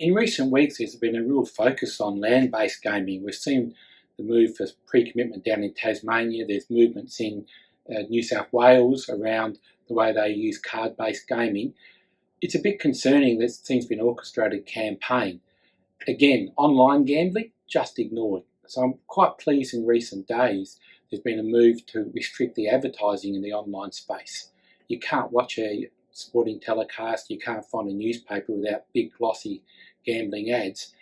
In recent weeks, there's been a real focus on land-based gaming. We've seen the move for pre-commitment down in Tasmania. There's movements in New South Wales around the way they use card-based gaming. It's a bit concerning that it seems to be an orchestrated campaign. Again, online gambling, just ignored. So I'm quite pleased in recent days there's been a move to restrict the advertising in the online space. You can't watch a sporting telecast, you can't find a newspaper without big glossy gambling ads.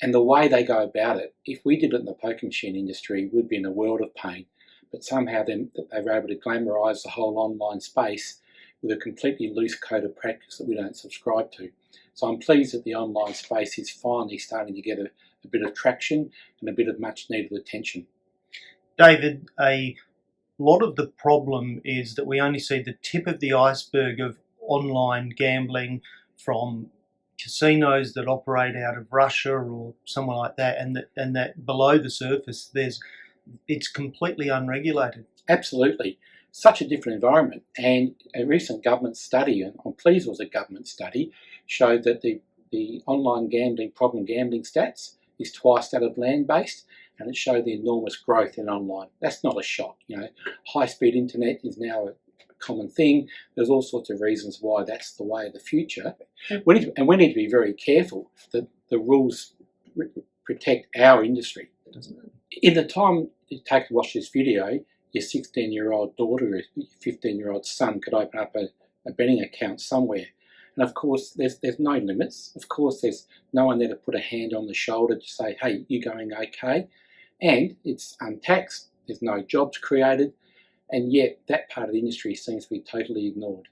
And the way they go about it, if we did it in the poker machine industry, we'd be in a world of pain. But somehow they were able to glamorise the whole online space with a completely loose code of practice that we don't subscribe to. So I'm pleased that the online space is finally starting to get a bit of traction and a bit of much needed attention. David, a lot of the problem is that we only see the tip of the iceberg of online gambling from casinos that operate out of Russia or somewhere like that, and that below the surface it's completely unregulated. Absolutely. Such a different environment. And a recent government study, and I'm pleased it was a government study, showed that the online gambling, problem gambling stats is twice that of land-based, and it showed the enormous growth in online. That's not a shock. High-speed internet is now a common thing. There's all sorts of reasons why that's the way of the future. We need to be very careful that the rules protect our industry. In the time it takes to watch this video, your 16-year-old daughter or your 15-year-old son could open up a betting account somewhere. And of course, there's no limits. Of course, there's no one there to put a hand on the shoulder to say, hey, you going okay? And it's untaxed, there's no jobs created, and yet that part of the industry seems to be totally ignored.